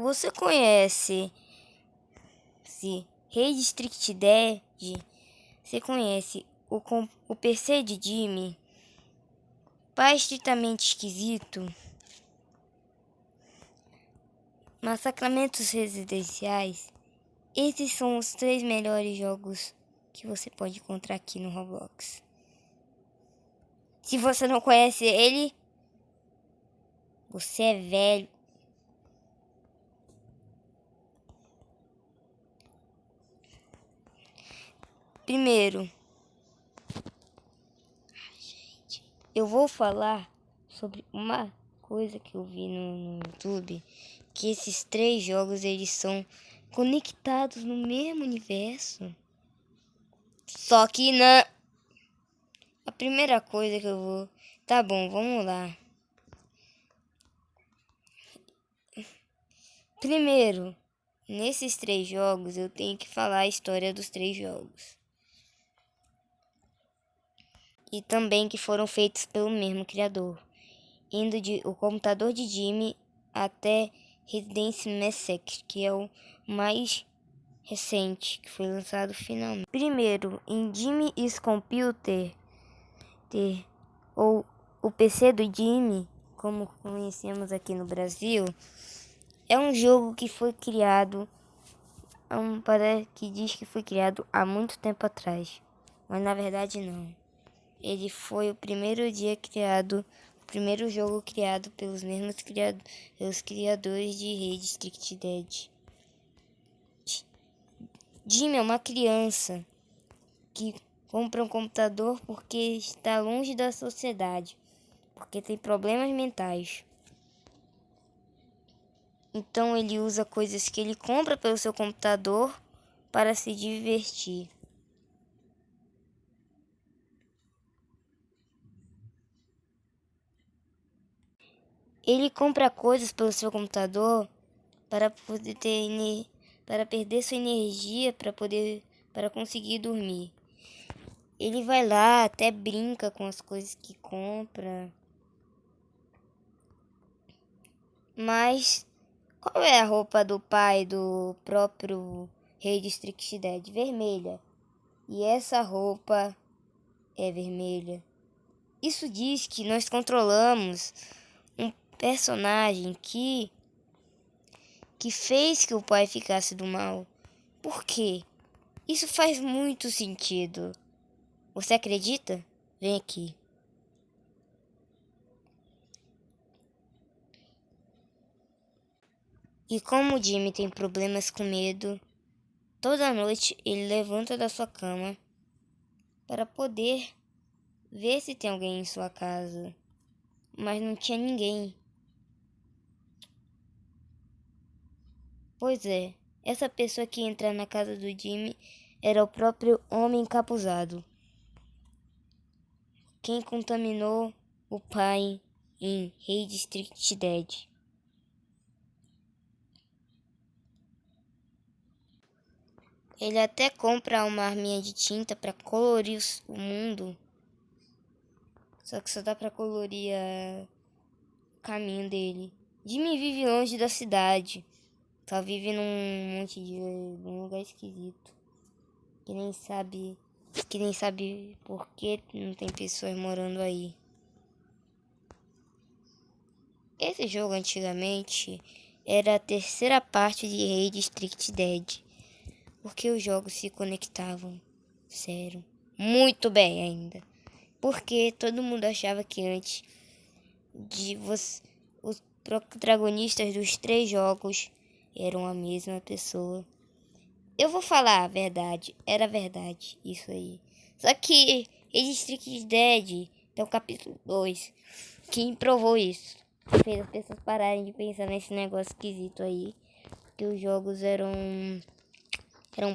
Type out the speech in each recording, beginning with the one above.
Você conhece Rede Strict Dead? Você conhece o PC de Jimmy? Pai estritamente esquisito? Massacramentos residenciais? Esses são os 3 melhores jogos que você pode encontrar aqui no Roblox. Se você não conhece ele, você é velho. Primeiro, eu vou falar sobre uma coisa que eu vi no YouTube, que esses 3 jogos eles são conectados no mesmo universo. Só que a primeira coisa que eu vou... Tá bom, vamos lá. Primeiro, nesses 3 jogos eu tenho que falar a história dos 3 jogos. E também que foram feitos pelo mesmo criador, indo de O Computador de Jimmy até Residence Massacre, que é o mais recente, que foi lançado finalmente. Primeiro, em Jimmy's Computer, ou o PC do Jimmy, como conhecemos aqui no Brasil, é um jogo que foi criado, que diz que foi criado há muito tempo atrás, mas na verdade não. Ele foi o primeiro jogo criado pelos mesmos criadores de Rede Strict Dead. Jimmy é uma criança que compra um computador porque está longe da sociedade, porque tem problemas mentais. Então ele usa coisas que ele compra pelo seu computador para se divertir. Ele compra coisas pelo seu computador para poder para perder sua energia para conseguir dormir. Ele vai lá, até brinca com as coisas que compra. Mas qual é a roupa do pai do próprio Rei de Strict Dead? Vermelha. E essa roupa é vermelha. Isso diz que nós controlamos um personagem que fez que o pai ficasse do mal. Por quê? Isso faz muito sentido. Você acredita? Vem aqui. E como o Jimmy tem problemas com medo, toda noite ele levanta da sua cama para poder ver se tem alguém em sua casa. Mas não tinha ninguém. Pois é, essa pessoa que entra na casa do Jimmy era o próprio Homem Encapuzado. Quem contaminou o pai em Rede Strict Dead. Ele até compra uma arminha de tinta para colorir o mundo. Só que só dá para colorir o caminho dele. Jimmy vive longe da cidade. Só vive num lugar esquisito. Que nem sabe por que não tem pessoas morando aí. Esse jogo antigamente era a terceira parte de Rede Strict Dead. Porque os jogos se conectavam. Sério. Muito bem ainda. Porque todo mundo achava que antes os protagonistas dos 3 jogos eram a mesma pessoa. Eu vou falar a verdade. Era verdade isso aí. Só que Rede Strict Dead tem o capítulo 2 que provou isso. Fez as pessoas pararem de pensar nesse negócio esquisito aí. Que os jogos eram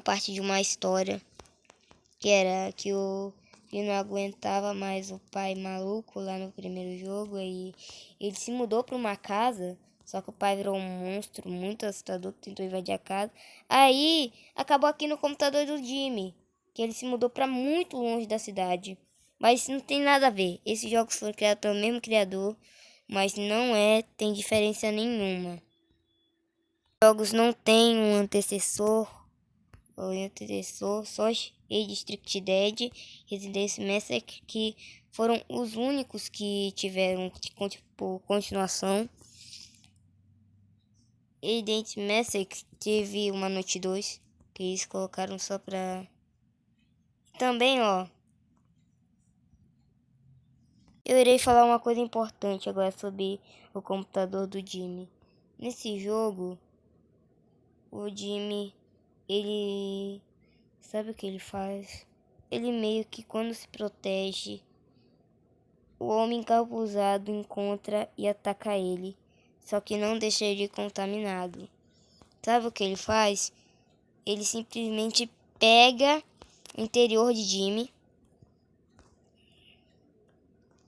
parte de uma história. Que era que não aguentava mais o pai maluco lá no primeiro jogo. Aí ele se mudou para uma casa. Só que o pai virou um monstro muito assustador que tentou invadir a casa. Aí acabou aqui no computador do Jimmy. Que ele se mudou para muito longe da cidade. Mas isso não tem nada a ver. Esses jogos foram criados pelo mesmo criador. Mas não tem diferença nenhuma. Jogos não têm um antecessor, só Age Strict Dead e Resident Massacre, que foram os únicos que tiveram tipo, continuação. Resident Massacre teve uma noite 2, que eles colocaram só pra... Também, ó, eu irei falar uma coisa importante agora sobre o computador do Jimmy. Nesse jogo, o Jimmy, ele... sabe o que ele faz? Ele meio que quando se protege, o homem encapuzado encontra e ataca ele, só que não deixa ele contaminado. Sabe o que ele faz? Ele simplesmente pega o interior de Jimmy.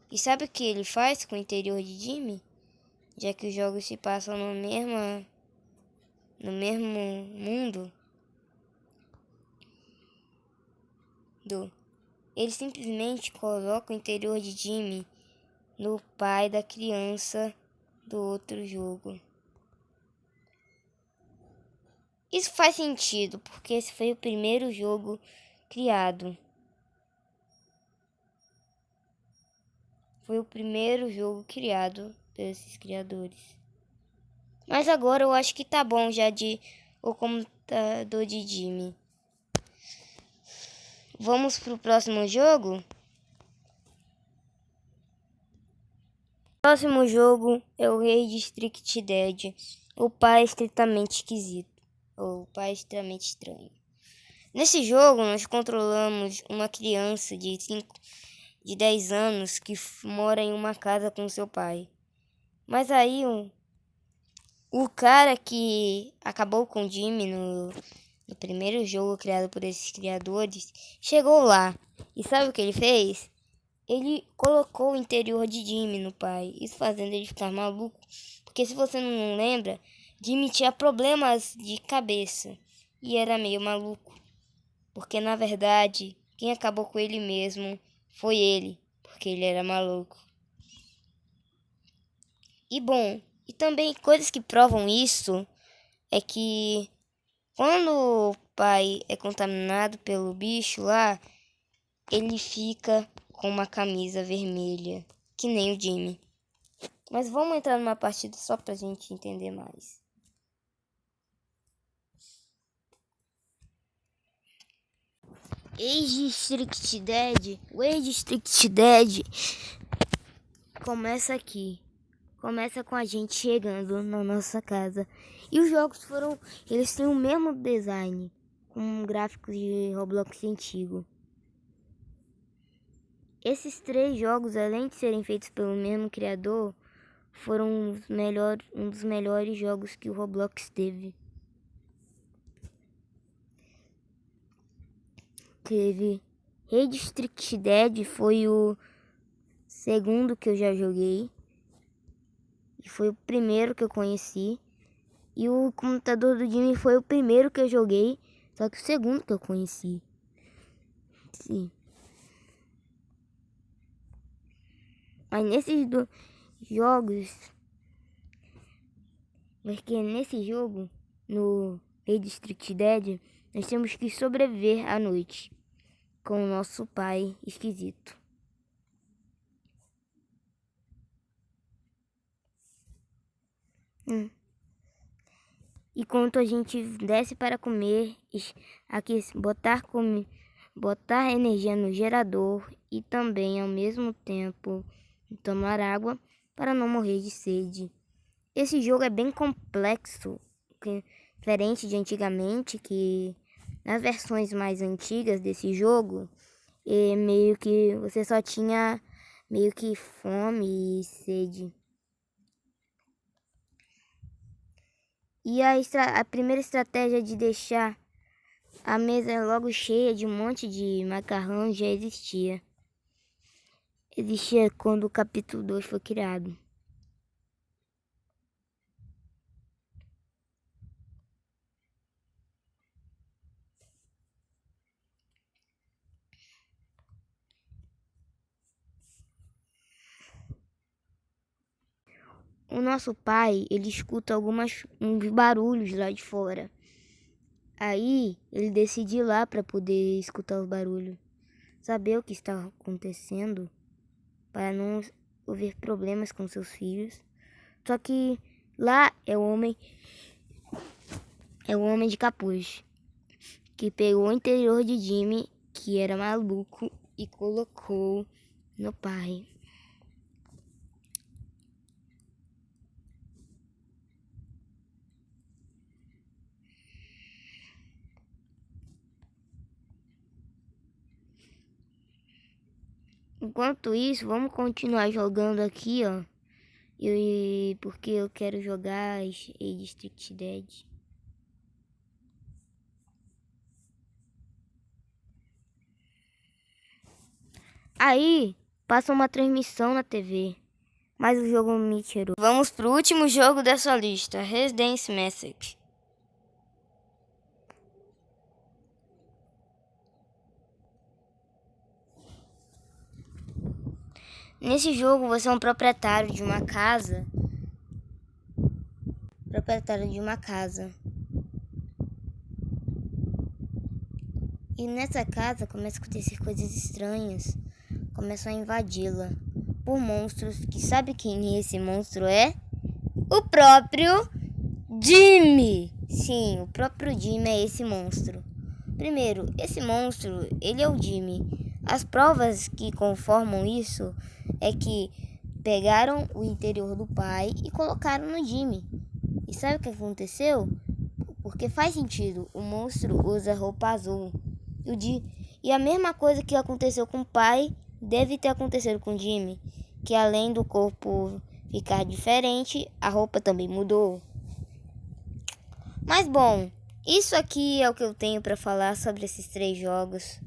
E sabe o que ele faz com o interior de Jimmy? Já que os jogos se passam no mesmo mundo, ele simplesmente coloca o interior de Jimmy no pai da criança do outro jogo. Isso faz sentido, porque esse foi o primeiro jogo criado. Foi o primeiro jogo criado desses criadores. Mas agora eu acho que tá bom já de o computador de Jimmy. Vamos pro próximo jogo? O próximo jogo é o Age Strict Dead. O pai é estritamente esquisito. Ou o pai é extremamente estranho. Nesse jogo nós controlamos uma criança de 10 anos que mora em uma casa com seu pai. Mas aí o cara que acabou com Jimmy no primeiro jogo criado por esses criadores chegou lá. E sabe o que ele fez? Ele colocou o interior de Jimmy no pai, isso fazendo ele ficar maluco. Porque se você não lembra, Jimmy tinha problemas de cabeça e era meio maluco. Porque na verdade, quem acabou com ele mesmo foi ele, porque ele era maluco. E bom, e também coisas que provam isso é que quando o pai é contaminado pelo bicho lá, ele fica com uma camisa vermelha, que nem o Jimmy. Mas vamos entrar numa partida só pra gente entender mais. Age Strict Dead. O Age Strict Dead começa aqui. Começa com a gente chegando na nossa casa. E os jogos eles têm o mesmo design, com gráficos de Roblox antigo. Esses 3 jogos, além de serem feitos pelo mesmo criador, foram um dos melhores jogos que o Roblox teve. Age Strict Dead foi o segundo que eu já joguei. E foi o primeiro que eu conheci. E o computador do Jimmy foi o primeiro que eu joguei. Só que o segundo que eu conheci. Sim. Mas nesses dois jogos... Porque nesse jogo, no Age Strict Dead, nós temos que sobreviver à noite. Com o nosso pai esquisito. Enquanto a gente desce para comer, aqui botar energia no gerador e também ao mesmo tempo tomar água para não morrer de sede. Esse jogo é bem complexo, diferente de antigamente, que nas versões mais antigas desse jogo, meio que você só tinha meio que fome e sede. E a primeira estratégia de deixar a mesa logo cheia de um monte de macarrão já existia. Existia quando o capítulo 2 foi criado. o nosso pai, ele escuta uns barulhos lá de fora. Aí ele decide ir lá para poder escutar os barulhos, saber o que está acontecendo, para não haver problemas com seus filhos. Só que lá é o homem de capuz, que pegou o interior de Jimmy, que era maluco, e colocou no pai. Enquanto isso, vamos continuar jogando aqui, ó. Porque eu quero jogar District Dead. Aí, passa uma transmissão na TV. Mas o jogo me tirou. Vamos pro último jogo dessa lista, Residence Message. Nesse jogo você é um proprietário de uma casa. E nessa casa começa a acontecer coisas estranhas. Começam a invadi-la por monstros. Que sabe quem esse monstro é? O próprio Jimmy. Sim, o próprio Jimmy é esse monstro. Primeiro, esse monstro, ele é o Jimmy. As provas que conformam isso é que pegaram o interior do pai e colocaram no Jimmy. E sabe o que aconteceu? Porque faz sentido, o monstro usa roupa azul. E a mesma coisa que aconteceu com o pai deve ter acontecido com o Jimmy, que além do corpo ficar diferente, a roupa também mudou. Mas bom, isso aqui é o que eu tenho para falar sobre esses 3 jogos.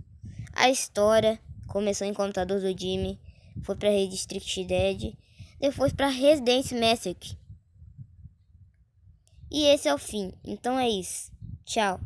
A história começou em computador do Jimmy, foi para District Dead, depois para Residence Message. E esse é o fim. Então é isso. Tchau.